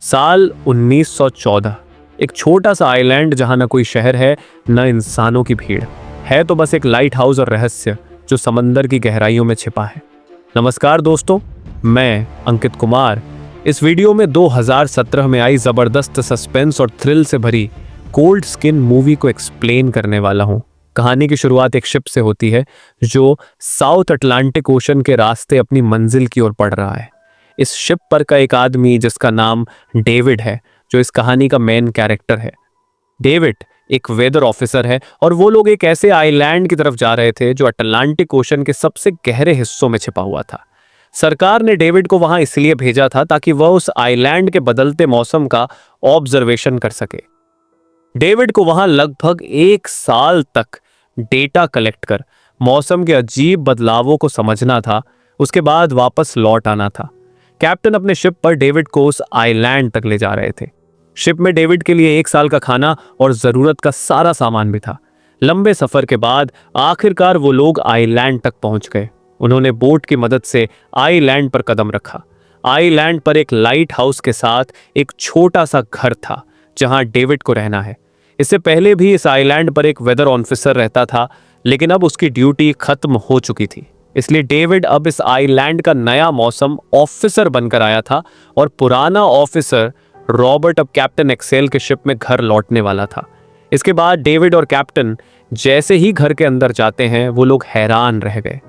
साल 1914। एक छोटा सा आइलैंड जहां ना कोई शहर है न इंसानों की भीड़ है, तो बस एक लाइट हाउस और रहस्य जो समंदर की गहराइयों में छिपा है। नमस्कार दोस्तों, मैं अंकित कुमार इस वीडियो में 2017 में आई जबरदस्त सस्पेंस और थ्रिल से भरी कोल्ड स्किन मूवी को एक्सप्लेन करने वाला हूं। कहानी की शुरुआत एक शिप से होती है जो साउथ अटलांटिक ओशन के रास्ते अपनी मंजिल की ओर बढ़ रहा है। इस शिप पर का एक आदमी जिसका नाम डेविड है, जो इस कहानी का मेन कैरेक्टर है। डेविड एक वेदर ऑफिसर है और वो लोग एक ऐसे आइलैंड की तरफ जा रहे थे जो अटलांटिक ओशन के सबसे गहरे हिस्सों में छिपा हुआ था। सरकार ने डेविड को वहां इसलिए भेजा था ताकि वह उस आइलैंड के बदलते मौसम का ऑब्जर्वेशन कर सके। डेविड को वहां लगभग 1 साल तक डेटा कलेक्ट कर मौसम के अजीब बदलावों को समझना था। उसके बाद वापस लौट आना था। कैप्टन अपने शिप पर डेविड को उस आइलैंड तक ले जा रहे थे। शिप में डेविड के लिए 1 साल का खाना और जरूरत का सारा सामान भी था। लंबे सफर के बाद आखिरकार वो लोग आइलैंड तक पहुंच गए। उन्होंने बोट की मदद से आइलैंड पर कदम रखा। आइलैंड पर एक लाइट हाउस के साथ एक छोटा सा घर था जहां डेविड को रहना है। इससे पहले भी इस आइलैंड पर एक वेदर ऑफिसर रहता था, लेकिन अब उसकी ड्यूटी खत्म हो चुकी थी। इसलिए डेविड अब इस आइलैंड का नया मौसम ऑफिसर बनकर आया था और पुराना ऑफिसर रॉबर्ट अब कैप्टन एक्सेल के शिप में घर लौटने वाला था। इसके बाद डेविड और कैप्टन जैसे ही घर के अंदर जाते हैं, वो लोग हैरान रह गए।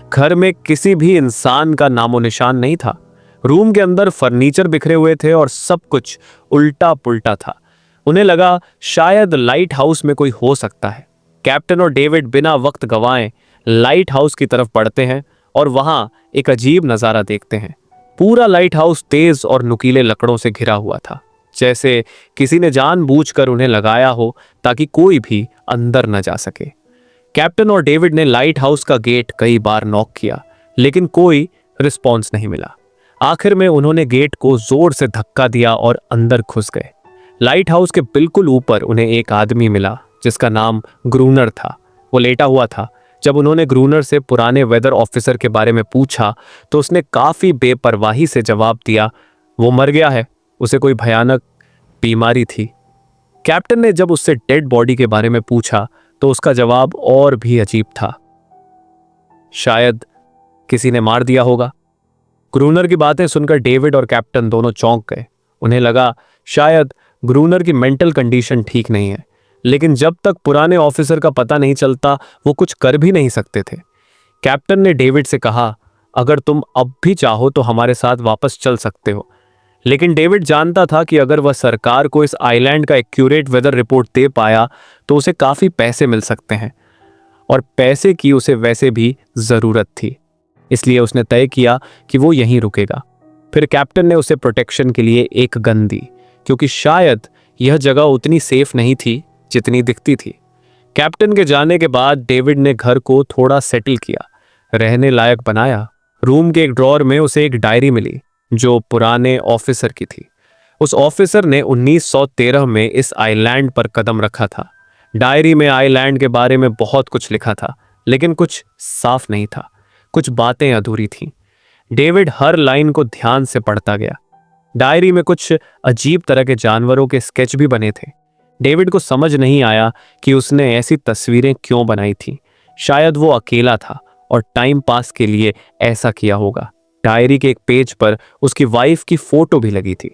घर में किसी भी इंसान का नामो निशान नहीं था। रूम के अंदर फर्नीचर बिखरे हुए थे और सब कुछ उल्टा पुल्टा था। उन्हें लगा शायद लाइट हाउस में कोई हो सकता है। कैप्टन और डेविड बिना वक्त गंवाए लाइट हाउस की तरफ बढ़ते हैं और वहां एक अजीब नजारा देखते हैं। पूरा लाइट हाउस तेज और नुकीले लकड़ों से घिरा हुआ था, जैसे किसी ने जानबूझकर उन्हें लगाया हो ताकि कोई भी अंदर न जा सके। कैप्टन और डेविड ने लाइट हाउस का गेट कई बार नॉक किया, लेकिन कोई रिस्पॉन्स नहीं मिला। आखिर में उन्होंने गेट को जोर से धक्का दिया और अंदर घुस गए। लाइट हाउस के बिल्कुल ऊपर उन्हें एक आदमी मिला जिसका नाम ग्रूनर था। वो लेटा हुआ था। जब उन्होंने ग्रूनर से पुराने वेदर ऑफिसर के बारे में पूछा तो उसने काफी बेपरवाही से जवाब दिया, वो मर गया है, उसे कोई भयानक बीमारी थी। कैप्टन ने जब उससे डेड बॉडी के बारे में पूछा तो उसका जवाब और भी अजीब था, शायद किसी ने मार दिया होगा। ग्रूनर की बातें सुनकर डेविड और कैप्टन दोनों चौंक गए। उन्हें लगा शायद ग्रूनर की मेंटल कंडीशन ठीक नहीं है, लेकिन जब तक पुराने ऑफिसर का पता नहीं चलता वो कुछ कर भी नहीं सकते थे। कैप्टन ने डेविड से कहा, अगर तुम अब भी चाहो तो हमारे साथ वापस चल सकते हो। लेकिन डेविड जानता था कि अगर वह सरकार को इस आइलैंड का एक्यूरेट वेदर रिपोर्ट दे पाया तो उसे काफी पैसे मिल सकते हैं, और पैसे की उसे वैसे भी जरूरत थी। इसलिए उसने तय किया कि वो यहीं रुकेगा। फिर कैप्टन ने उसे प्रोटेक्शन के लिए एक गन दी, क्योंकि शायद यह जगह उतनी सेफ नहीं थी जितनी दिखती थी। कैप्टन के जाने के बाद डेविड ने घर को थोड़ा सेटल किया, रहने लायक बनाया। रूम के एक ड्रॉअर में उसे एक डायरी मिली जो पुराने ऑफिसर की थी। उस ऑफिसर ने 1913 में इस आइलैंड पर कदम रखा था। डायरी में आइलैंड के बारे में बहुत कुछ लिखा था, लेकिन कुछ साफ नहीं था। कुछ बातें अधूरी थीं। डेविड हर लाइन को ध्यान से पढ़ता गया। डायरी में कुछ अजीब तरह के जानवरों के स्केच भी बने थे। डेविड को समझ नहीं आया कि उसने ऐसी तस्वीरें क्यों बनाई थी। शायद वो अकेला था और टाइम पास के लिए ऐसा किया होगा। डायरी के एक पेज पर उसकी वाइफ की फोटो भी लगी थी।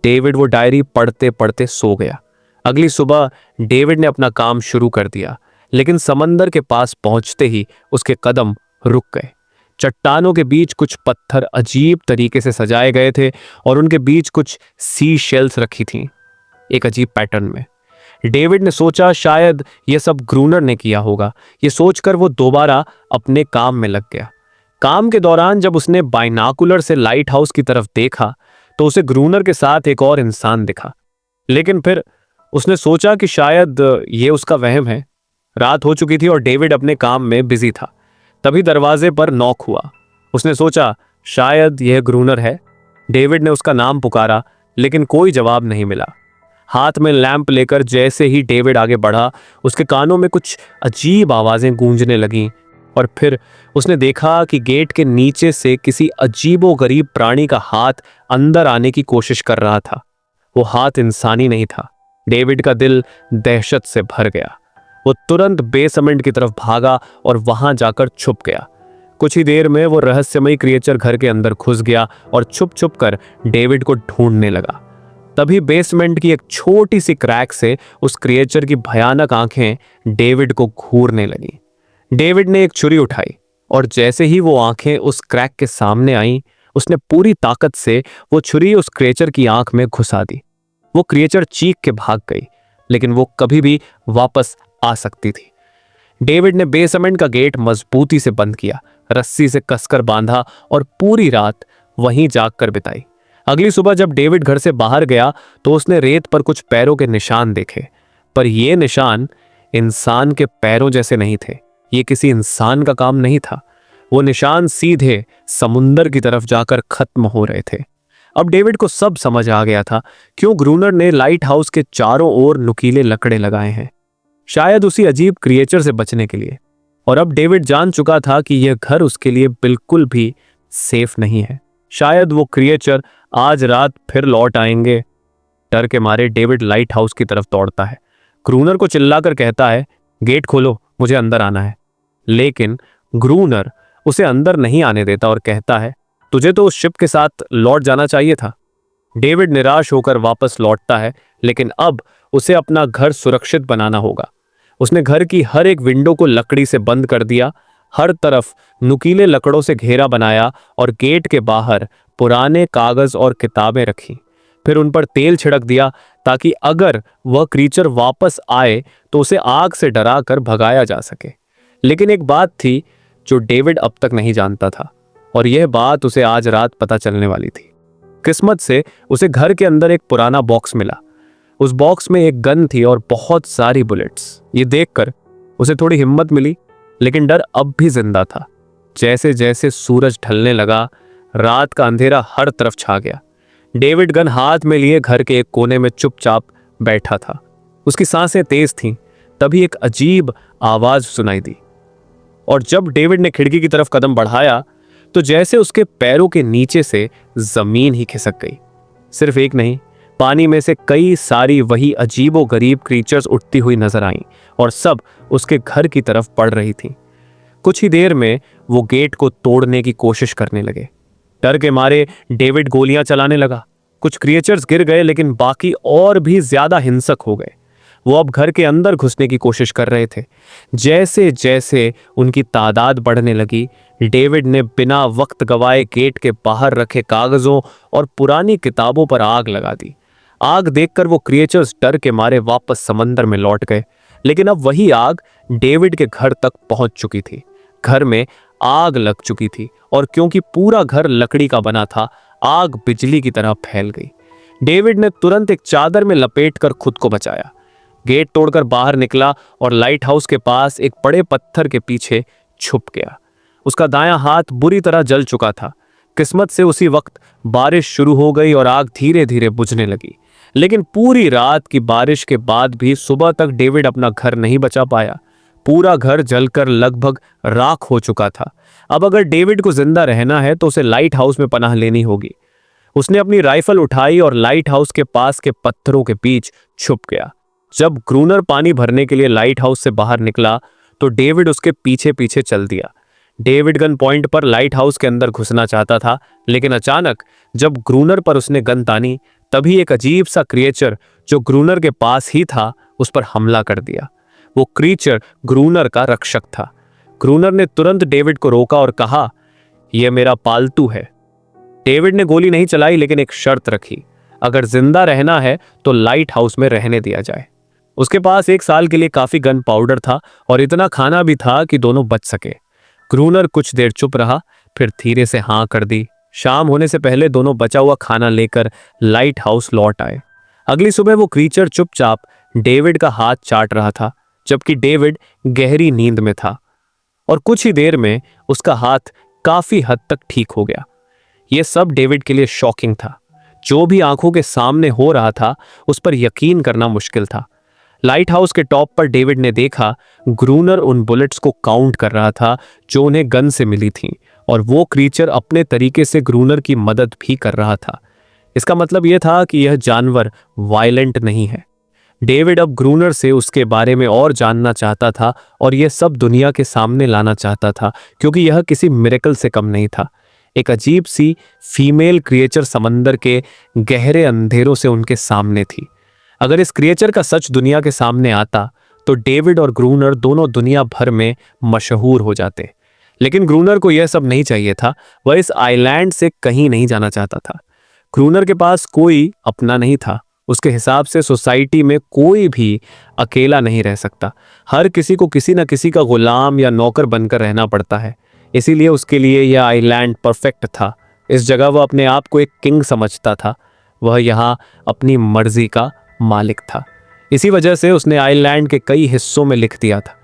डेविड वो डायरी पढ़ते पढ़ते सो गया। अगली सुबह डेविड ने अपना काम शुरू कर दिया, लेकिन समंदर के पास पहुंचते ही उसके कदम रुक गए। चट्टानों के बीच कुछ पत्थर अजीब तरीके से सजाए गए थे और उनके बीच कुछ सी शेल्स रखी थीं, एक अजीब पैटर्न में। डेविड ने सोचा शायद यह सब ग्रूनर ने किया होगा। यह सोचकर वो दोबारा अपने काम में लग गया। काम के दौरान जब उसने बाइनाकुलर से लाइट हाउस की तरफ देखा तो उसे ग्रूनर के साथ एक और इंसान दिखा, लेकिन फिर उसने सोचा कि शायद ये उसका वहम है। रात हो चुकी थी और डेविड अपने काम में बिजी था। तभी दरवाजे पर नॉक हुआ। उसने सोचा शायद यह ग्रूनर है। डेविड ने उसका नाम पुकारा, लेकिन कोई जवाब नहीं मिला। हाथ में लैंप लेकर जैसे ही डेविड आगे बढ़ा, उसके कानों में कुछ अजीब आवाजें गूंजने लगीं, और फिर उसने देखा कि गेट के नीचे से किसी अजीबोगरीब प्राणी का हाथ अंदर आने की कोशिश कर रहा था। वो हाथ इंसानी नहीं था। डेविड का दिल दहशत से भर गया। वो तुरंत बेसमेंट की तरफ भागा और वहां जाकर छुप गया। कुछ ही देर में वो रहस्यमयी क्रिएचर घर के अंदर घुस गया और छुप छुप कर डेविड को ढूंढने लगा। तभी बेसमेंट की एक छोटी सी क्रैक से उस क्रिएचर की भयानक आंखें डेविड को घूरने लगी। डेविड ने एक छुरी उठाई और जैसे ही वो आंखें उस क्रैक के सामने आईं, उसने पूरी ताकत से वो छुरी उस क्रिएचर की आंख में घुसा दी। वो क्रिएचर चीख के भाग गई, लेकिन वो कभी भी वापस आ सकती थी। डेविड ने बेसमेंट का गेट मजबूती से बंद किया, रस्सी से कसकर बांधा और पूरी रात वहीं जागकर बिताई। अगली सुबह जब डेविड घर से बाहर गया तो उसने रेत पर कुछ पैरों के निशान देखे, पर ये निशान इंसान के पैरों जैसे नहीं थे। ये किसी इंसान का काम नहीं था। वो निशान सीधे समुंदर की तरफ जाकर खत्म हो रहे थे। अब डेविड को सब समझ आ गया था क्यों ग्रूनर ने लाइट हाउस के चारों ओर नुकीले लकड़े लगाए हैं, शायद उसी अजीब क्रिएचर से बचने के लिए। और अब डेविड जान चुका था कि यह घर उसके लिए बिल्कुल भी सेफ नहीं है। शायद वो क्रिएचर आज रात फिर लौट आएंगे। डर के मारे डेविड लाइट हाउस की तरफ दौड़ता है। ग्रूनर को चिल्लाकर कहता है, गेट खोलो, मुझे अंदर आना है। लेकिन ग्रूनर उसे अंदर नहीं आने देता और कहता है, तुझे तो उस शिप के साथ लौट जाना चाहिए था। डेविड निराश होकर वापस लौटता है, लेकिन अब उसे अपना घर सुरक्षित बनाना होगा। उसने घर की हर एक विंडो को लकड़ी से बंद कर दिया, हर तरफ नुकीले लकड़ों से घेरा बनाया और गेट के बाहर पुराने कागज और किताबें रखी। फिर उन पर तेल छिड़क दिया ताकि अगर वह क्रीचर वापस आए तो उसे आग से डराकर भगाया जा सके। लेकिन एक बात थी जो डेविड अब तक नहीं जानता था, और यह बात उसे आज रात पता चलने वाली थी। किस्मत से उसे घर के अंदर एक पुराना बॉक्स मिला। उस बॉक्स में एक गन थी और बहुत सारी बुलेट्स। ये देखकर उसे थोड़ी हिम्मत मिली, लेकिन डर अब भी जिंदा था। जैसे जैसे सूरज ढलने लगा, रात का अंधेरा हर तरफ छा गया। डेविड गन हाथ में लिए घर के एक कोने में चुपचाप बैठा था। उसकी सांसें तेज थीं। तभी एक अजीब आवाज सुनाई दी, और जब डेविड ने खिड़की की तरफ कदम बढ़ाया तो जैसे उसके पैरों के नीचे से जमीन ही खिसक गई। सिर्फ एक नहीं, पानी में से कई सारी वही अजीबो गरीब क्रीचर्स उठती हुई नजर आईं और सब उसके घर की तरफ बढ़ रही थीं। कुछ ही देर में वो गेट को तोड़ने की कोशिश करने लगे। डर के मारे डेविड गोलियां चलाने लगा। कुछ क्रिएचर्स गिर गए, लेकिन बाकी और भी ज्यादा हिंसक हो गए। वो अब घर के अंदर घुसने की कोशिश कर रहे थे। जैसे जैसे उनकी तादाद बढ़ने लगी, डेविड ने बिना वक्त गवाए गेट के बाहर रखे कागजों और पुरानी किताबों पर आग लगा दी। आग देखकर वो क्रिएचर्स डर के मारे वापस समंदर में लौट गए, लेकिन अब वही आग डेविड के घर तक पहुंच चुकी थी। घर में आग लग चुकी थी, और क्योंकि पूरा घर लकड़ी का बना था, आग बिजली की तरह फैल गई। डेविड ने तुरंत एक चादर में लपेटकर खुद को बचाया। गेट तोड़कर बाहर निकला और लाइट हाउस के पास एक बड़े पत्थर के पीछे छुप गया। उसका दायां हाथ बुरी तरह जल चुका था। किस्मत से उसी वक्त बारिश शुरू हो गई और आग धीरे धीरे बुझने लगी। लेकिन पूरी रात की बारिश के बाद भी सुबह तक डेविड अपना घर नहीं बचा पाया। पूरा घर जलकर लगभग राख हो चुका था। अब अगर डेविड को जिंदा रहना है तो उसे लाइट हाउस में पनाह लेनी होगी। उसने अपनी राइफल उठाई और लाइट हाउस के पास के पत्थरों के बीच छुप गया। जब ग्रूनर पानी भरने के लिए लाइट हाउस से बाहर निकला तो डेविड उसके पीछे पीछे चल दिया। डेविड गन पॉइंट पर लाइट हाउस के अंदर घुसना चाहता था, लेकिन अचानक जब ग्रूनर पर उसने गन तानी, तभी एक अजीब सा क्रिएचर जो ग्रूनर के पास ही था उस पर हमला कर दिया। वो क्रीचर ग्रूनर का रक्षक था। ग्रूनर ने तुरंत डेविड को रोका और कहा, यह मेरा पालतू है। डेविड ने गोली नहीं चलाई, लेकिन एक शर्त रखी, अगर जिंदा रहना है तो लाइट हाउस में रहने दिया जाए। उसके पास 1 साल के लिए काफी गन पाउडर था और इतना खाना भी था कि दोनों बच सके। ग्रूनर कुछ देर चुप रहा, फिर धीरे से हाँ कर दी। शाम होने से पहले दोनों बचा हुआ खाना लेकर लाइट हाउस लौट आए। अगली सुबह वो क्रीचर चुपचाप डेविड का हाथ चाट रहा था, जबकि डेविड गहरी नींद में था, और कुछ ही देर में उसका हाथ काफी हद तक ठीक हो गया। यह सब डेविड के लिए शॉकिंग था। जो भी आंखों के सामने हो रहा था उस पर यकीन करना मुश्किल था। लाइट हाउस के टॉप पर डेविड ने देखा ग्रूनर उन बुलेट्स को काउंट कर रहा था जो उन्हें गन से मिली थीं, और वो क्रीचर अपने तरीके से ग्रूनर की मदद भी कर रहा था। इसका मतलब यह था कि यह जानवर वायलेंट नहीं है। डेविड अब ग्रूनर से उसके बारे में और जानना चाहता था और यह सब दुनिया के सामने लाना चाहता था, क्योंकि यह किसी मिरेकल से कम नहीं था। एक अजीब सी फीमेल क्रिएचर समंदर के गहरे अंधेरों से उनके सामने थी। अगर इस क्रिएचर का सच दुनिया के सामने आता तो डेविड और ग्रूनर दोनों दुनिया भर में मशहूर हो जाते। लेकिन ग्रूनर को यह सब नहीं चाहिए था। वह इस आइलैंड से कहीं नहीं जाना चाहता था। ग्रूनर के पास कोई अपना नहीं था। उसके हिसाब से सोसाइटी में कोई भी अकेला नहीं रह सकता। हर किसी को किसी न किसी का गुलाम या नौकर बनकर रहना पड़ता है। इसीलिए उसके लिए यह आइलैंड परफेक्ट था। इस जगह वह अपने आप को एक किंग समझता था। वह यहाँ अपनी मर्जी का मालिक था। इसी वजह से उसने आइलैंड के कई हिस्सों में लिख दिया था,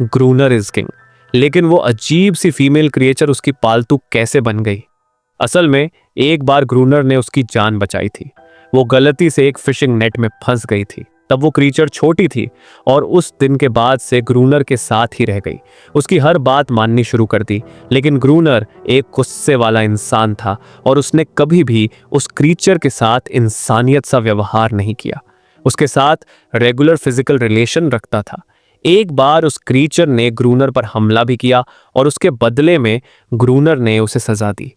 ग्रूनर इज किंग। लेकिन वो अजीब सी फीमेल क्रिएचर उसकी पालतू कैसे बन गई? असल में एक बार ग्रूनर ने उसकी जान बचाई थी। वो गलती से एक फिशिंग नेट में फंस गई थी। तब वो क्रीचर छोटी थी और उस दिन के बाद से ग्रूनर के साथ ही रह गई। उसकी हर बात माननी शुरू कर दी। लेकिन ग्रूनर एक गुस्से वाला इंसान था और उसने कभी भी उस क्रीचर के साथ इंसानियत सा व्यवहार नहीं किया। उसके साथ रेगुलर फिजिकल रिलेशन रखता था। एक बार उस क्रीचर ने ग्रूनर पर हमला भी किया और उसके बदले में ग्रूनर ने उसे सजा दी।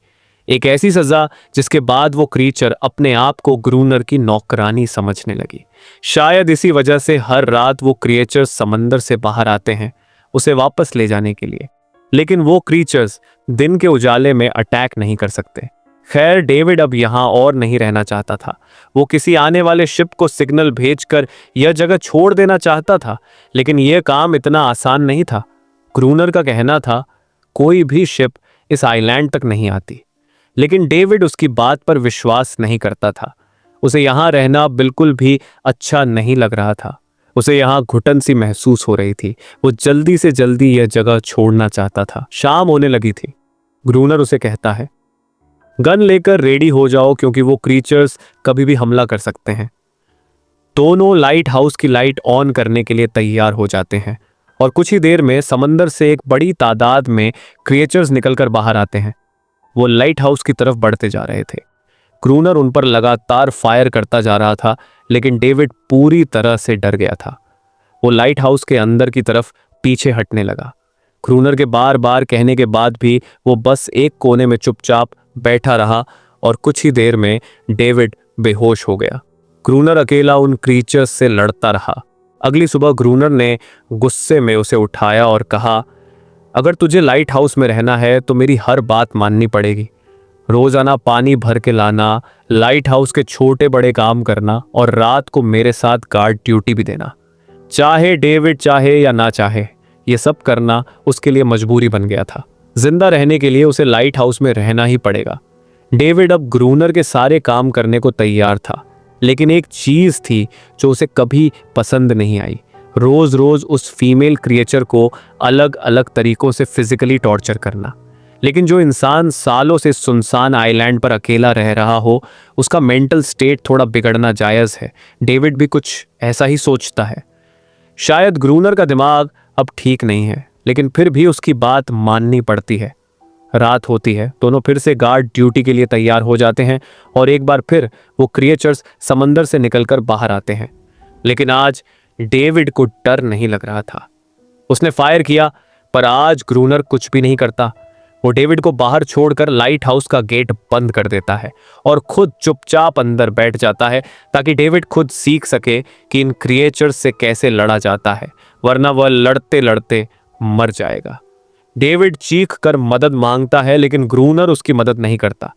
एक ऐसी सजा जिसके बाद वो क्रीचर अपने आप को ग्रूनर की नौकरानी समझने लगी। शायद इसी वजह से हर रात वो क्रिएचर्स समंदर से बाहर आते हैं उसे वापस ले जाने के लिए। लेकिन वो क्रीचर्स दिन के उजाले में अटैक नहीं कर सकते। खैर, डेविड अब यहां और नहीं रहना चाहता था। वो किसी आने वाले शिप को सिग्नल भेजकर यह जगह छोड़ देना चाहता था। लेकिन यह काम इतना आसान नहीं था। ग्रूनर का कहना था कोई भी शिप इस आइलैंड तक नहीं आती। लेकिन डेविड उसकी बात पर विश्वास नहीं करता था। उसे यहां रहना बिल्कुल भी अच्छा नहीं लग रहा था। उसे यहां घुटन सी महसूस हो रही थी। वो जल्दी से जल्दी यह जगह छोड़ना चाहता था। शाम होने लगी थी। ग्रूनर उसे कहता है, गन लेकर रेडी हो जाओ क्योंकि वो क्रीचर्स कभी भी हमला कर सकते हैं। दोनों लाइट हाउस की लाइट ऑन करने के लिए तैयार हो जाते हैं और कुछ ही देर में समंदर से एक बड़ी तादाद में क्रिएचर्स निकलकर बाहर आते हैं। वो लाइट हाउस की तरफ बढ़ते जा रहे थे। ग्रूनर उन पर लगातार फायर करता जा रहा था, लेकिन डेविड पूरी तरह से डर गया था। वो लाइट हाउस के अंदर की तरफ पीछे हटने लगा। ग्रूनर के बार बार कहने के बाद भी वो बस एक कोने में चुपचाप बैठा रहा और कुछ ही देर में डेविड बेहोश हो गया। ग्रूनर अकेला उन क्रीचर्स से लड़ता रहा। अगली सुबह ग्रूनर ने गुस्से में उसे उठाया और कहा, अगर तुझे लाइट हाउस में रहना है तो मेरी हर बात माननी पड़ेगी। रोजाना पानी भर के लाना, लाइट हाउस के छोटे बड़े काम करना और रात को मेरे साथ गार्ड ड्यूटी भी देना। चाहे डेविड चाहे या ना चाहे, ये सब करना उसके लिए मजबूरी बन गया था। जिंदा रहने के लिए उसे लाइट हाउस में रहना ही पड़ेगा। डेविड अब ग्रूनर के सारे काम करने को तैयार था, लेकिन एक चीज थी जो उसे कभी पसंद नहीं आई। रोज रोज उस फीमेल क्रिएचर को अलग अलग तरीकों से फिजिकली टॉर्चर करना। लेकिन जो इंसान सालों से सुनसान आइलैंड पर अकेला रह रहा हो, उसका मेंटल स्टेट थोड़ा बिगड़ना जायज है। डेविड भी कुछ ऐसा ही सोचता है। शायद ग्रूनर का दिमाग अब ठीक नहीं है, लेकिन फिर भी उसकी बात माननी पड़ती है। रात होती है। दोनों फिर से गार्ड ड्यूटी के लिए तैयार हो जाते हैं और एक बार फिर वो क्रिएचर्स समंदर से निकलकर बाहर आते हैं। लेकिन आज डेविड को डर नहीं लग रहा था। उसने फायर किया, पर आज ग्रूनर कुछ भी नहीं करता। वो डेविड को बाहर छोड़कर लाइट हाउस का गेट बंद कर देता है और खुद चुपचाप अंदर बैठ जाता है, ताकि डेविड खुद सीख सके कि इन क्रिएचर्स से कैसे लड़ा जाता है, वरना वह लड़ते लड़ते मर जाएगा। डेविड चीख कर मदद मांगता है, लेकिन ग्रूनर उसकी मदद नहीं करता।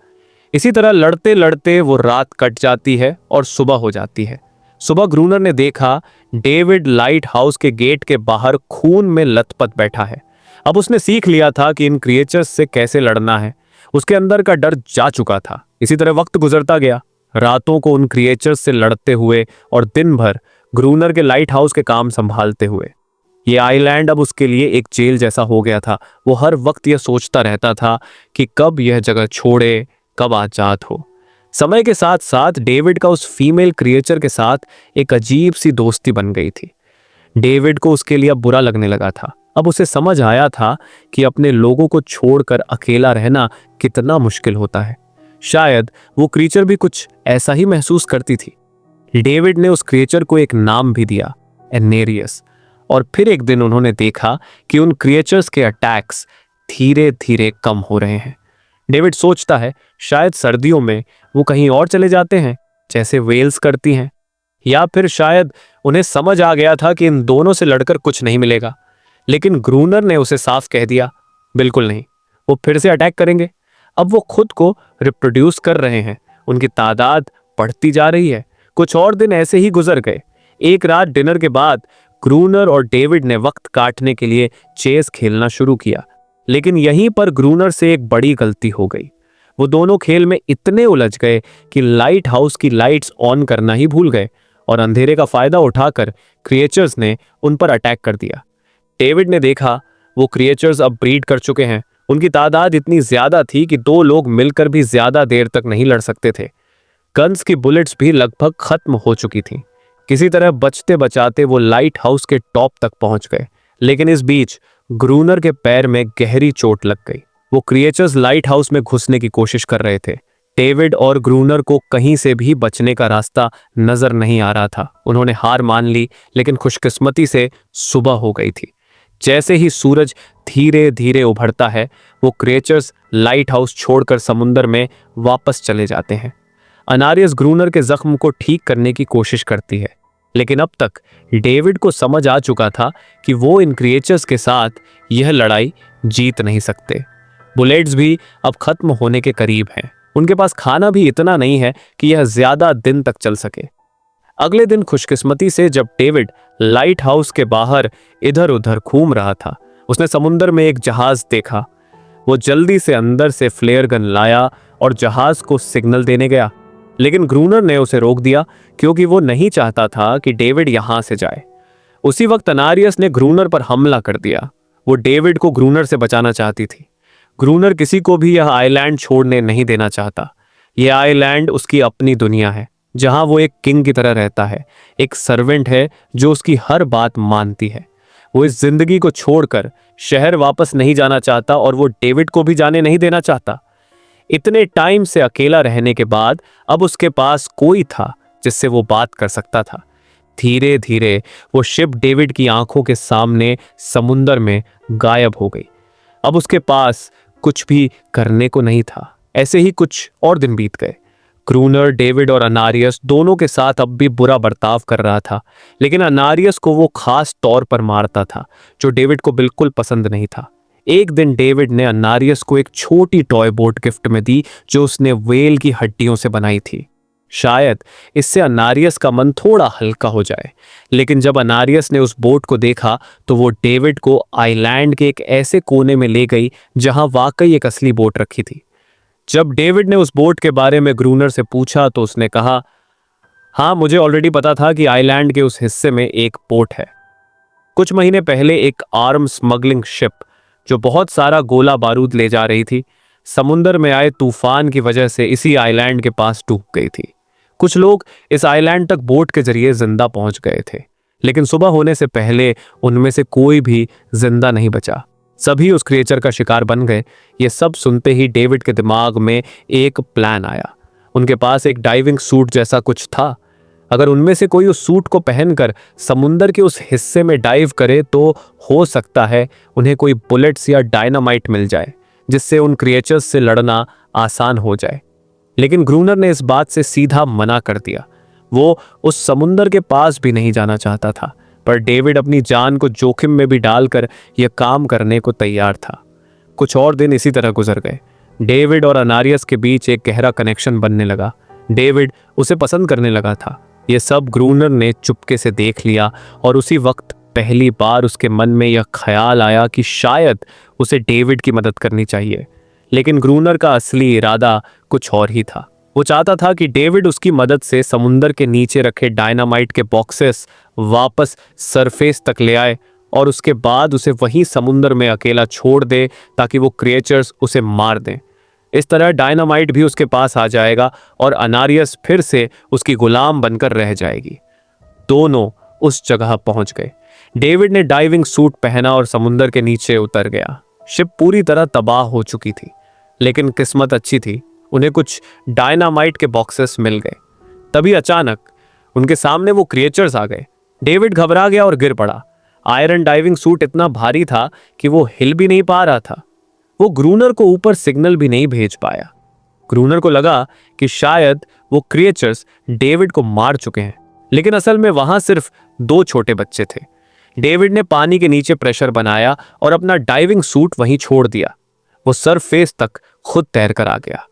इसी तरह लड़ते लड़ते वो रात कट जाती है और सुबह हो जाती है। सुबह ग्रूनर ने देखा डेविड लाइट हाउस के गेट के बाहर खून में लथपथ बैठा है। अब उसने सीख लिया था कि इन क्रिएचर्स से कैसे लड़ना है। उसके अंदर का डर जा चुका था। इसी तरह वक्त गुजरता गया, रातों को उन क्रिएचर्स से लड़ते हुए और दिन भर ग्रूनर के लाइट हाउस के काम संभालते हुए। ये आइलैंड अब उसके लिए एक जेल जैसा हो गया था। वो हर वक्त यह सोचता रहता था कि कब यह जगह छोड़े, कब आजाद हो। समय के साथ साथ डेविड का उस फीमेल क्रिएचर के साथ एक अजीब सी दोस्ती बन गई थी। डेविड को उसके लिए बुरा लगने लगा था। अब उसे समझ आया था कि अपने लोगों को छोड़कर अकेला रहना कितना मुश्किल होता है। शायद वो क्रीचर भी कुछ ऐसा ही महसूस करती थी। डेविड ने उस क्रिएचर को एक नाम भी दिया, एनेरियस। और फिर एक दिन उन्होंने देखा कि उन क्रिएचर्स के अटैक्स धीरे धीरे कम हो रहे हैं। डेविड सोचता है शायद सर्दियों में वो कहीं और चले जाते हैं, जैसे वेल्स करती हैं, या फिर शायद उन्हें समझ आ गया था कि इन दोनों से लड़कर कुछ नहीं मिलेगा। लेकिन ग्रूनर ने उसे साफ कह दिया, बिल्कुल नहीं, वो फिर से अटैक करेंगे। अब वो खुद को रिप्रोड्यूस कर रहे हैं, उनकी तादाद बढ़ती जा रही है। कुछ और दिन ऐसे ही गुजर गए। एक रात डिनर के बाद ग्रूनर और डेविड ने वक्त काटने के लिए चेस खेलना शुरू किया। लेकिन यहीं पर ग्रूनर से एक बड़ी गलती हो गई। वो दोनों खेल में इतने उलझ गए कि लाइट हाउस की लाइट्स ऑन करना ही भूल गए और अंधेरे का फायदा उठाकर क्रिएचर्स ने उन पर अटैक कर दिया। डेविड ने देखा वो क्रिएचर्स अब ब्रीड कर चुके हैं। उनकी तादाद इतनी ज्यादा थी कि दो लोग मिलकर भी ज्यादा देर तक नहीं लड़ सकते थे। गन्स की बुलेट्स भी लगभग खत्म हो चुकी थीं। किसी तरह बचते बचाते वो लाइट हाउस के टॉप तक पहुंच गए। लेकिन इस बीच ग्रूनर के पैर में गहरी चोट लग गई। वो क्रिएचर्स लाइट हाउस में घुसने की कोशिश कर रहे थे। डेविड और ग्रूनर को कहीं से भी बचने का रास्ता नजर नहीं आ रहा था। उन्होंने हार मान ली, लेकिन खुशकिस्मती से सुबह हो गई थी। जैसे ही सूरज धीरे धीरे उभरता है, वो क्रिएचर्स लाइट हाउस छोड़कर समुद्र में वापस चले जाते हैं। अनारियस ग्रूनर के जख्म को ठीक करने की कोशिश करती है, लेकिन अब तक डेविड को समझ आ चुका था कि वो इन क्रिएचर्स के साथ यह लड़ाई जीत नहीं सकते। बुलेट्स भी अब खत्म होने के करीब हैं। उनके पास खाना भी इतना नहीं है कि यह ज्यादा दिन तक चल सके। अगले दिन खुशकिस्मती से जब डेविड लाइट हाउस के बाहर इधर उधर घूम रहा था, उसने समुद्र में एक जहाज देखा। वो जल्दी से अंदर से फ्लेयर गन लाया और जहाज को सिग्नल देने गया। लेकिन ग्रूनर ने उसे रोक दिया, क्योंकि वो नहीं चाहता था कि डेविड यहां से जाए। उसी वक्त अनारियस ने ग्रूनर पर हमला कर दिया। वो डेविड को ग्रूनर से बचाना चाहती थी। ग्रूनर किसी को भी यह आइलैंड छोड़ने नहीं देना चाहता। यह आइलैंड उसकी अपनी दुनिया है, जहां वो एक किंग की तरह रहता है, एक सर्वेंट है जो उसकी हर बात मानती है। वो इस जिंदगी को छोड़कर शहर वापस नहीं जाना चाहता और वो डेविड को भी जाने नहीं देना चाहता। इतने टाइम से अकेला रहने के बाद अब उसके पास कोई था जिससे वो बात कर सकता था। धीरे धीरे वो शिप डेविड की आंखों के सामने समुंदर में गायब हो गई। अब उसके पास कुछ भी करने को नहीं था। ऐसे ही कुछ और दिन बीत गए। ग्रूनर, डेविड और अनारियस दोनों के साथ अब भी बुरा बर्ताव कर रहा था, लेकिन अनारियस को वो खास तौर पर मारता था, जो डेविड को बिल्कुल पसंद नहीं था। एक दिन डेविड ने अनारियस को एक छोटी टॉय बोट गिफ्ट में दी, जो उसने व्हेल की हड्डियों से बनाई थी। शायद इससे अनारियस का मन थोड़ा हल्का हो जाए। लेकिन जब अनारियस ने उस बोट को देखा तो वो डेविड को आइलैंड के एक ऐसे कोने में ले गई जहां वाकई एक असली बोट रखी थी। जब डेविड ने उस बोट के बारे में ग्रूनर से पूछा तो उसने कहा, हाँ, मुझे ऑलरेडी पता था कि आइलैंड के उस हिस्से में एक बोट है। कुछ महीने पहले एक आर्म स्मगलिंग शिप जो बहुत सारा गोला बारूद ले जा रही थी, समुंदर में आए तूफान की वजह से इसी आइलैंड के पास डूब गई थी। कुछ लोग इस आइलैंड तक बोट के जरिए जिंदा पहुंच गए थे, लेकिन सुबह होने से पहले उनमें से कोई भी जिंदा नहीं बचा। सभी उस क्रिएचर का शिकार बन गए। ये सब सुनते ही डेविड के दिमाग में एक प्लान आया। उनके पास एक डाइविंग सूट जैसा कुछ था। अगर उनमें से कोई उस सूट को पहनकर समुंदर के उस हिस्से में डाइव करे तो हो सकता है उन्हें कोई बुलेट्स या डायनामाइट मिल जाए, जिससे उन क्रिएचर्स से लड़ना आसान हो जाए। लेकिन ग्रूनर ने इस बात से सीधा मना कर दिया। वो उस समुंदर के पास भी नहीं जाना चाहता था, पर डेविड अपनी जान को जोखिम में भी डालकर यह काम करने को तैयार था। कुछ और दिन इसी तरह गुजर गए। डेविड और अनारियस के बीच एक गहरा कनेक्शन बनने लगा। डेविड उसे पसंद करने लगा था। यह सब ग्रूनर ने चुपके से देख लिया और उसी वक्त पहली बार उसके मन में यह ख्याल आया कि शायद उसे डेविड की मदद करनी चाहिए। लेकिन ग्रूनर का असली इरादा कुछ और ही था। वो चाहता था कि डेविड उसकी मदद से समुंदर के नीचे रखे डायनामाइट के बॉक्सेस वापस सरफेस तक ले आए और उसके बाद उसे वहीं समुंदर में अकेला छोड़ दे, ताकि वो क्रिएचर्स उसे मार दें। इस तरह डायनामाइट भी उसके पास आ जाएगा और अनारियस फिर से उसकी गुलाम बनकर रह जाएगी। दोनों उस जगह पहुंच गए। डेविड ने डाइविंग सूट पहना और समुंदर के नीचे उतर गया। शिप पूरी तरह तबाह हो चुकी थी, लेकिन किस्मत अच्छी थी। उन्हें कुछ डायनामाइट के बॉक्सेस मिल गए। तभी अचानक उनके सामने वो क्रिएचर्स आ गए। डेविड घबरा गया और गिर पड़ा। आयरन डाइविंग सूट इतना भारी था कि वो हिल भी नहीं पा रहा था। वो ग्रूनर को ऊपर सिग्नल भी नहीं भेज पाया। ग्रूनर को लगा कि शायद वो क्रिएचर्स डेविड को मार चुके हैं, लेकिन असल में वहां सिर्फ 2 छोटे बच्चे थे। डेविड ने पानी के नीचे प्रेशर बनाया और अपना डाइविंग सूट वहीं छोड़ दिया। वो सरफेस तक खुद तैर कर आ गया।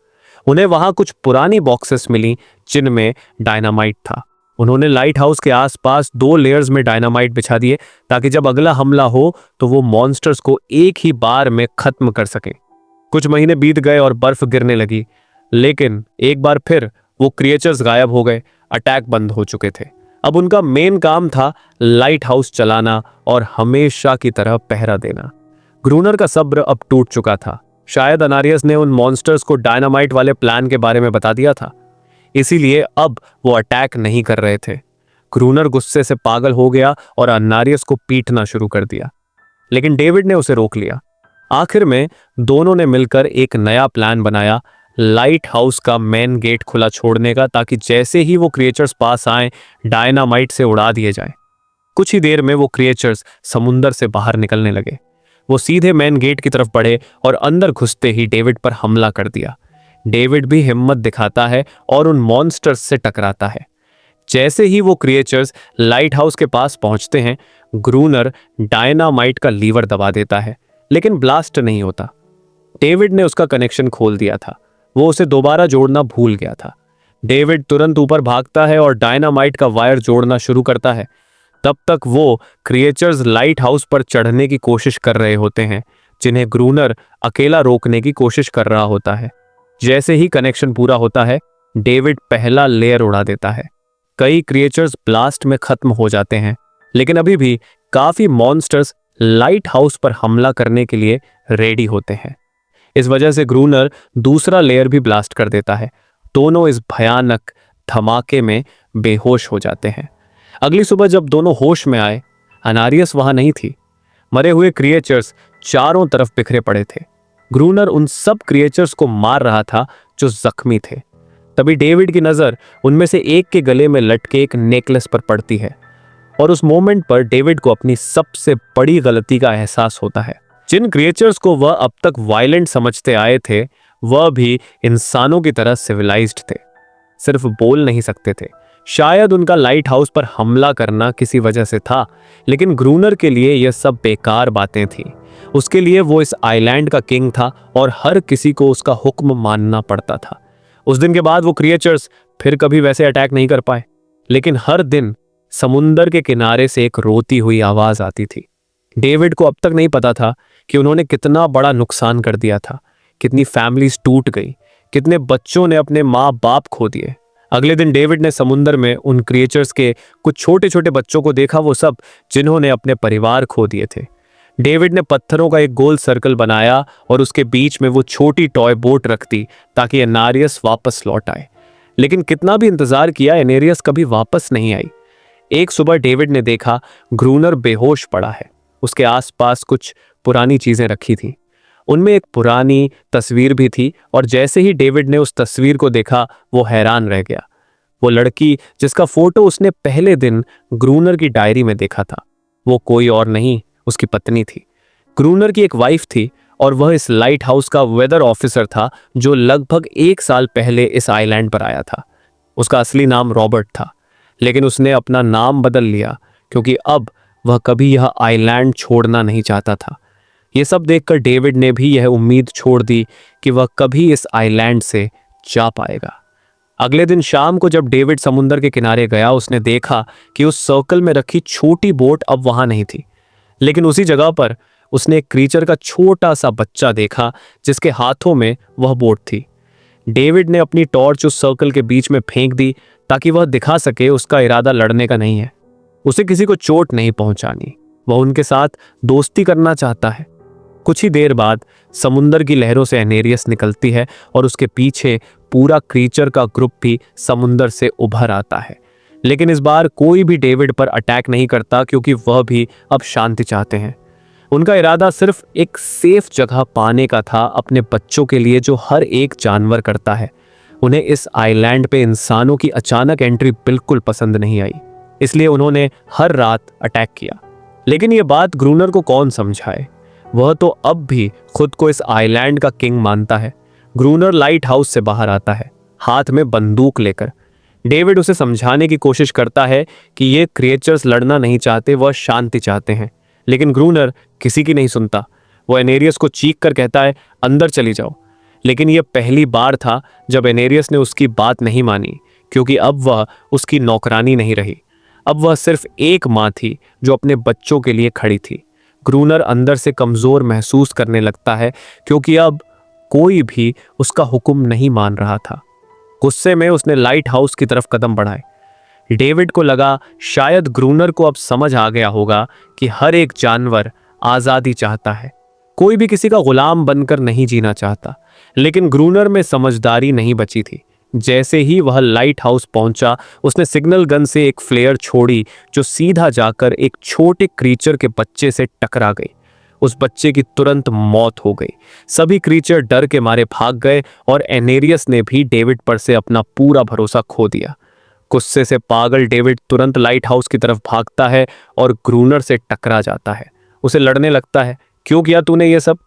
उन्हें वहां कुछ पुरानी बॉक्सेस मिली जिनमें डायनामाइट था। उन्होंने लाइट हाउस के आसपास 2 लेयर्स में डायनामाइट बिछा दिए ताकि जब अगला हमला हो तो वो मॉन्स्टर्स को एक ही बार में खत्म कर सकें। कुछ महीने बीत गए और बर्फ गिरने लगी, लेकिन एक बार फिर वो क्रिएचर्स गायब हो गए। अटैक बंद हो चुके थे। अब उनका मेन काम था लाइट हाउस चलाना और हमेशा की तरह पहरा देना। ग्रूनर का सब्र अब टूट चुका था। शायद अनारियस ने उन मॉन्स्टर्स को डायनामाइट वाले प्लान के बारे में बता दिया था, इसीलिए अब वो अटैक नहीं कर रहे थे। ग्रूनर गुस्से से पागल हो गया और अनारियस को पीटना शुरू कर दिया, लेकिन डेविड ने उसे रोक लिया। आखिर में दोनों ने मिलकर एक नया प्लान बनाया, लाइट हाउस का मेन गेट खुला छोड़ने का, ताकि जैसे ही वो क्रिएचर्स पास आए डायनामाइट से उड़ा दिए जाएं। कुछ ही देर में वो क्रिएचर्स समुंदर से बाहर निकलने लगे। वो सीधे मेन गेट की तरफ बढ़े और अंदर घुसते ही डेविड पर हमला कर दिया। डेविड भी हिम्मत दिखाता है और उन मॉन्स्टर्स से टकराता है। जैसे ही वो क्रिएचर्स लाइट हाउस के पास पहुंचते हैं, ग्रूनर डायनामाइट का लीवर दबा देता है, लेकिन ब्लास्ट नहीं होता। डेविड ने उसका कनेक्शन खोल दिया था। वो उसे दोबारा जोड़ना भूल गया था। डेविड तुरंत ऊपर भागता है और डायनामाइट का वायर जोड़ना शुरू करता है। तब तक वो क्रिएचर्स लाइट हाउस पर चढ़ने की कोशिश कर रहे होते हैं, जिन्हें ग्रूनर अकेला रोकने की कोशिश कर रहा होता है। जैसे ही कनेक्शन पूरा होता है, डेविड पहला लेयर उड़ा देता है। कई क्रिएचर्स ब्लास्ट में खत्म हो जाते हैं, लेकिन अभी भी काफी मॉन्स्टर्स लाइट हाउस पर हमला करने के लिए रेडी होते हैं। इस वजह से ग्रूनर दूसरा लेयर भी ब्लास्ट कर देता है। दोनों इस भयानक धमाके में बेहोश हो जाते हैं। अगली सुबह जब दोनों होश में आए, अनारियस वहां नहीं थी। मरे हुए क्रिएचर्स चारों तरफ बिखरे पड़े थे। ग्रूनर उन सब क्रिएचर्स को मार रहा था जो जख्मी थे। तभी डेविड की नजर उनमें से एक के गले में लटके एक नेकलेस पर पड़ती है, और उस मोमेंट पर डेविड को अपनी सबसे बड़ी गलती का एहसास होता है। जिन क्रिएचर्स को वह अब तक वायलेंट समझते आए थे, वह भी इंसानों की तरह सिविलाइज्ड थे, सिर्फ बोल नहीं सकते थे। शायद उनका लाइट हाउस पर हमला करना किसी वजह से था, लेकिन ग्रूनर के लिए यह सब बेकार बातें थीं। उसके लिए वो इस आइलैंड का किंग था और हर किसी को उसका हुक्म मानना पड़ता था। उस दिन के बाद वो क्रिएचर्स फिर कभी वैसे अटैक नहीं कर पाए, लेकिन हर दिन समुंदर के किनारे से एक रोती हुई आवाज आती थी। डेविड को अब तक नहीं पता था कि उन्होंने कितना बड़ा नुकसान कर दिया था, कितनी फैमिलीज टूट गई, कितने बच्चों ने अपने माँ बाप खो दिए। अगले दिन डेविड ने समुंदर में उन क्रिएचर्स के कुछ छोटे छोटे बच्चों को देखा, वो सब जिन्होंने अपने परिवार खो दिए थे। डेविड ने पत्थरों का एक गोल सर्कल बनाया और उसके बीच में वो छोटी टॉय बोट रख दी ताकि एनारियस वापस लौट आए। लेकिन कितना भी इंतजार किया, एनेरियस कभी वापस नहीं आई। एक सुबह डेविड ने देखा ग्रूनर बेहोश पड़ा है। उसके आसपास कुछ पुरानी चीजें रखी थी। उनमें एक पुरानी तस्वीर भी थी, और जैसे ही डेविड ने उस तस्वीर को देखा, वो हैरान रह गया। वो लड़की जिसका फोटो उसने पहले दिन ग्रूनर की डायरी में देखा था, वो कोई और नहीं, उसकी पत्नी थी। ग्रूनर की एक वाइफ थी और वह इस लाइट हाउस का वेदर ऑफिसर था जो लगभग 1 साल पहले इस आइलैंड पर आया था। उसका असली नाम रॉबर्ट था, लेकिन उसने अपना नाम बदल लिया क्योंकि अब वह कभी यह आइलैंड छोड़ना नहीं चाहता था। यह सब देखकर डेविड ने भी यह उम्मीद छोड़ दी कि वह कभी इस आइलैंड से जा पाएगा। अगले दिन शाम को जब डेविड समुंदर के किनारे गया, उसने देखा कि उस सर्कल में रखी छोटी बोट अब वहां नहीं थी, लेकिन उसी जगह पर उसने एक क्रीचर का छोटा सा बच्चा देखा जिसके हाथों में वह बोट थी। डेविड ने अपनी टॉर्च उस सर्कल के बीच में फेंक दी ताकि वह दिखा सके उसका इरादा लड़ने का नहीं है। उसे किसी को चोट नहीं पहुंचानी, वह उनके साथ दोस्ती करना चाहता है। कुछ ही देर बाद समुंदर की लहरों से एनेरियस निकलती है और उसके पीछे पूरा क्रीचर का ग्रुप भी समुंदर से उभर आता है। लेकिन इस बार कोई भी डेविड पर अटैक नहीं करता क्योंकि वह भी अब शांति चाहते हैं। उनका इरादा सिर्फ एक सेफ जगह पाने का था अपने बच्चों के लिए, जो हर एक जानवर करता है। उन्हें इस आइलैंड पे इंसानों की अचानक एंट्री बिल्कुल पसंद नहीं आई, इसलिए उन्होंने हर रात अटैक किया। लेकिन ये बात ग्रूनर को कौन समझाए, वह तो अब भी खुद को इस आइलैंड का किंग मानता है। ग्रूनर लाइट हाउस से बाहर आता है, हाथ में बंदूक लेकर। डेविड उसे समझाने की कोशिश करता है कि ये क्रिएचर्स लड़ना नहीं चाहते, वह शांति चाहते हैं। लेकिन ग्रूनर किसी की नहीं सुनता। वो एनेरियस को चीख कर कहता है, अंदर चली जाओ। लेकिन यह पहली बार था जब एनेरियस ने उसकी बात नहीं मानी, क्योंकि अब वह उसकी नौकरानी नहीं रही। अब वह सिर्फ एक माँ थी जो अपने बच्चों के लिए खड़ी थी। ग्रूनर अंदर से कमजोर महसूस करने लगता है, क्योंकि अब कोई भी उसका हुक्म नहीं मान रहा था। गुस्से में उसने लाइट हाउस की तरफ कदम बढ़ाए। डेविड को लगा शायद ग्रूनर को अब समझ आ गया होगा कि हर एक जानवर आजादी चाहता है, कोई भी किसी का गुलाम बनकर नहीं जीना चाहता। लेकिन ग्रूनर में समझदारी नहीं बची थी। जैसे ही वह लाइट हाउस पहुंचा, उसने सिग्नल गन से एक फ्लेयर छोड़ी जो सीधा जाकर एक छोटे क्रीचर के बच्चे से टकरा गई। उस बच्चे की तुरंत मौत हो गई। सभी क्रीचर डर के मारे भाग गए और एनेरियस ने भी डेविड पर से अपना पूरा भरोसा खो दिया। गुस्से से पागल डेविड तुरंत लाइट हाउस की तरफ भागता है और ग्रूनर से टकरा जाता है। उसे लड़ने लगता है, क्यों किया तूने ये सब?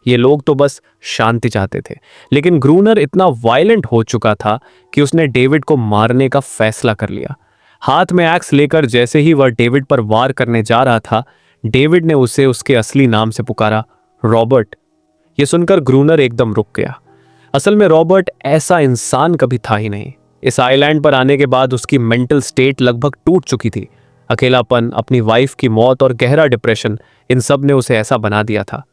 ये लोग तो बस शांति चाहते थे। लेकिन ग्रूनर इतना वायलेंट हो चुका था कि उसने डेविड को मारने का फैसला कर लिया। हाथ में एक्स लेकर जैसे ही वह डेविड पर वार करने जा रहा था, डेविड ने उसे उसके असली नाम से पुकारा, रॉबर्ट। यह सुनकर ग्रूनर एकदम रुक गया। असल में रॉबर्ट ऐसा इंसान कभी था ही नहीं। इस आइलैंड पर आने के बाद उसकी मेंटल स्टेट लगभग टूट चुकी थी। अकेलापन, अपनी वाइफ की मौत और गहरा डिप्रेशन, इन सब ने उसे ऐसा बना दिया था।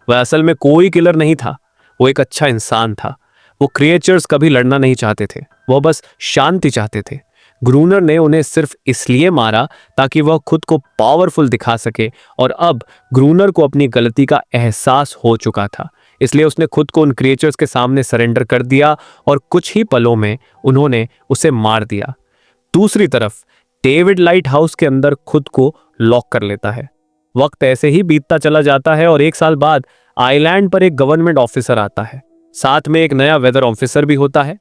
वह असल में कोई किलर नहीं था, वो एक अच्छा इंसान था। वो क्रिएचर्स कभी लड़ना नहीं चाहते थे, वह बस शांति चाहते थे। ग्रूनर ने उन्हें सिर्फ इसलिए मारा ताकि वह खुद को पावरफुल दिखा सके, और अब ग्रूनर को अपनी गलती का एहसास हो चुका था। इसलिए उसने खुद को उन क्रिएचर्स के सामने सरेंडर कर दिया और कुछ ही पलों में उन्होंने उसे मार दिया। दूसरी तरफ डेविड लाइट हाउस के अंदर खुद को लॉक कर लेता है। वक्त ऐसे ही बीतता चला जाता है और 1 साल बाद आइलैंड पर एक गवर्नमेंट ऑफिसर आता है। साथ में एक नया वेदर ऑफिसर भी होता है।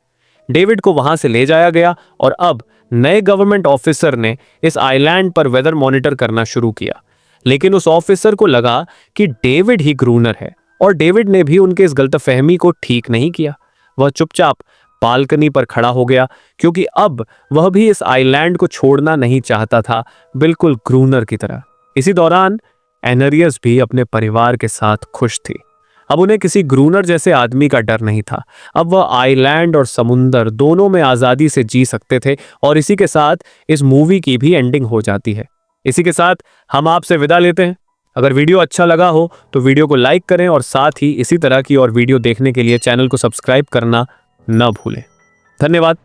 डेविड को वहां से ले जाया गया और अब नए गवर्नमेंट ऑफिसर ने इस आइलैंड पर वेदर मॉनिटर करना शुरू किया। लेकिन उस ऑफिसर को लगा कि डेविड ही ग्रूनर है, और डेविड ने भी उनके इस गलतफहमी को ठीक नहीं किया। वह चुपचाप बालकनी पर खड़ा हो गया, क्योंकि अब वह भी इस आइलैंड को छोड़ना नहीं चाहता था, बिल्कुल ग्रूनर की तरह। इसी दौरान एनेरियस भी अपने परिवार के साथ खुश थी। अब उन्हें किसी ग्रूनर जैसे आदमी का डर नहीं था। अब वह आइलैंड और समुंदर दोनों में आज़ादी से जी सकते थे, और इसी के साथ इस मूवी की भी एंडिंग हो जाती है। इसी के साथ हम आपसे विदा लेते हैं। अगर वीडियो अच्छा लगा हो तो वीडियो को लाइक करें, और साथ ही इसी तरह की और वीडियो देखने के लिए चैनल को सब्सक्राइब करना न भूलें। धन्यवाद।